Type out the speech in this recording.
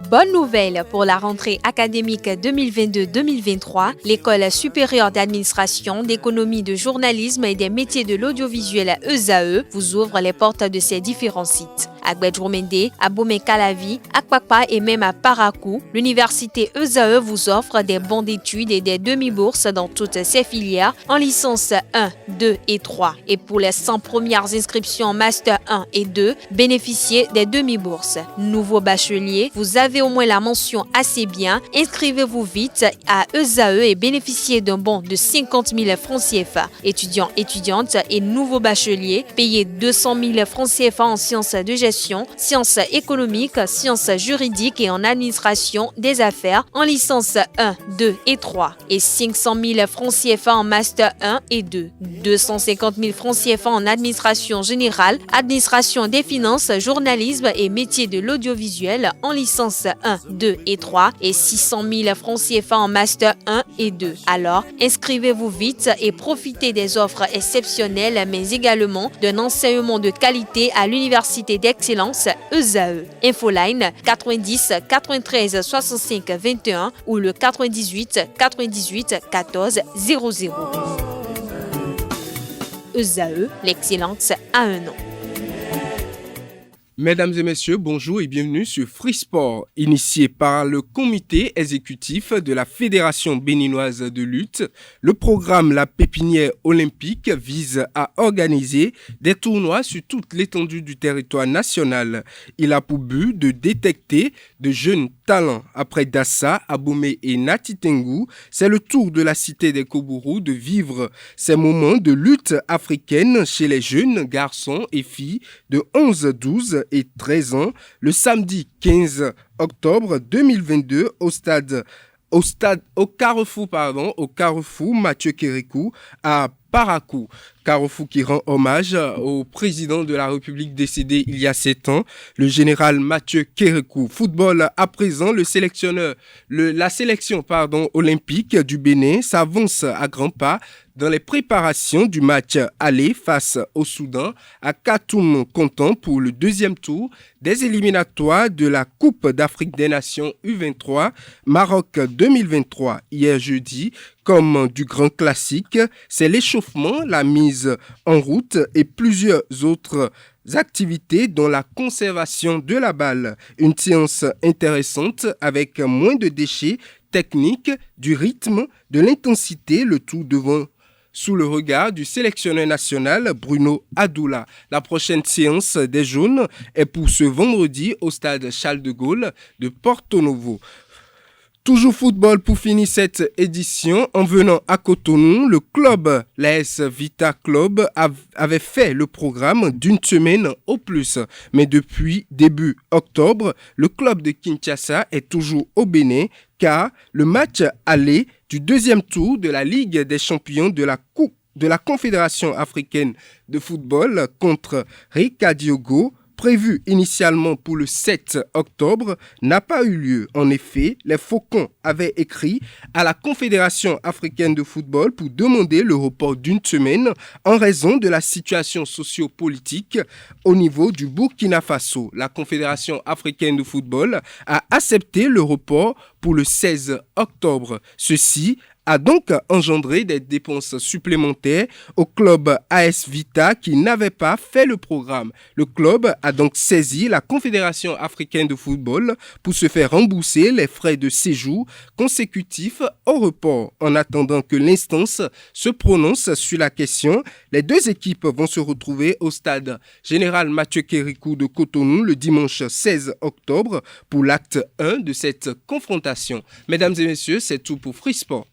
Bonne nouvelle pour la rentrée académique 2022-2023, l'École supérieure d'administration, d'économie, de journalisme et des métiers de l'audiovisuel ESAE vous ouvre les portes de ses différents sites. À Gbedjourmende, à Bomé-Calavi, à Kpakpa et même à Parakou, l'université ESAE vous offre des bons d'études et des demi-bourses dans toutes ses filières en licence 1, 2 et 3. Et pour les 100 premières inscriptions en master 1 et 2, bénéficiez des demi-bourses. Nouveau bachelier, vous avez au moins la mention assez bien, inscrivez-vous vite à ESAE et bénéficiez d'un bon de 50 000 francs CFA. Étudiants, étudiantes et nouveaux bacheliers, payez 200 000 francs CFA en sciences de gestion, sciences économiques, sciences juridiques et en administration des affaires en licence 1, 2 et 3 et 500 000 francs CFA en master 1 et 2, 250 000 francs CFA en administration générale, administration des finances, journalisme et métiers de l'audiovisuel en licence 1, 2 et 3 et 600 000 francs CFA en master 1 et 2. Alors, inscrivez-vous vite et profitez des offres exceptionnelles mais également d'un enseignement de qualité à l'université d'excellence ESAE. Infoline 90 93 65 21 ou le 98 98 14 00. ESAE, l'excellence à un nom. Mesdames et messieurs, bonjour et bienvenue sur Free Sport, initié par le comité exécutif de la Fédération béninoise de lutte. Le programme La Pépinière olympique vise à organiser des tournois sur toute l'étendue du territoire national. Il a pour but de détecter de jeunes talents. Après Dassa, Abomey et Natitengu, c'est le tour de la cité des Kobourou de vivre ces moments de lutte africaine chez les jeunes garçons et filles de 11, 12 et 13 ans le samedi 15 octobre 2022 au Carrefour Mathieu Kérékou à Parakou. Carrefour qui rend hommage au président de la République décédé il y a 7 ans, le général Mathieu Kérékou. Football à présent, la sélection olympique du Bénin s'avance à grands pas dans les préparations du match aller face au Soudan à Khartoum, comptant pour le deuxième tour des éliminatoires de la Coupe d'Afrique des Nations U23 Maroc 2023. Hier jeudi, comme du grand classique, c'est l'échauffement, la mise en route et plusieurs autres activités dont la conservation de la balle. Une séance intéressante avec moins de déchets techniques, du rythme, de l'intensité, le tout devant sous le regard du sélectionneur national Bruno Adoula. La prochaine séance des Jaunes est pour ce vendredi au stade Charles de Gaulle de Porto Novo. Toujours football pour finir cette édition. En venant à Cotonou, le club, l'AS Vita Club, avait fait le programme d'une semaine au plus. Mais depuis début octobre, le club de Kinshasa est toujours au Bénin car le match aller du deuxième tour de la Ligue des champions de la Coupe de la Confédération africaine de football contre Rika Diogo, prévu initialement pour le 7 octobre, n'a pas eu lieu. En effet, les Faucons avaient écrit à la Confédération africaine de football pour demander le report d'une semaine en raison de la situation socio-politique au niveau du Burkina Faso. La Confédération africaine de football a accepté le report pour le 16 octobre. Ceci a donc engendré des dépenses supplémentaires au club AS Vita qui n'avait pas fait le programme. Le club a donc saisi la Confédération africaine de football pour se faire rembourser les frais de séjour consécutifs au report. En attendant que l'instance se prononce sur la question, les deux équipes vont se retrouver au stade Général Mathieu Kérékou de Cotonou le dimanche 16 octobre pour l'acte 1 de cette confrontation. Mesdames et messieurs, c'est tout pour Free Sport.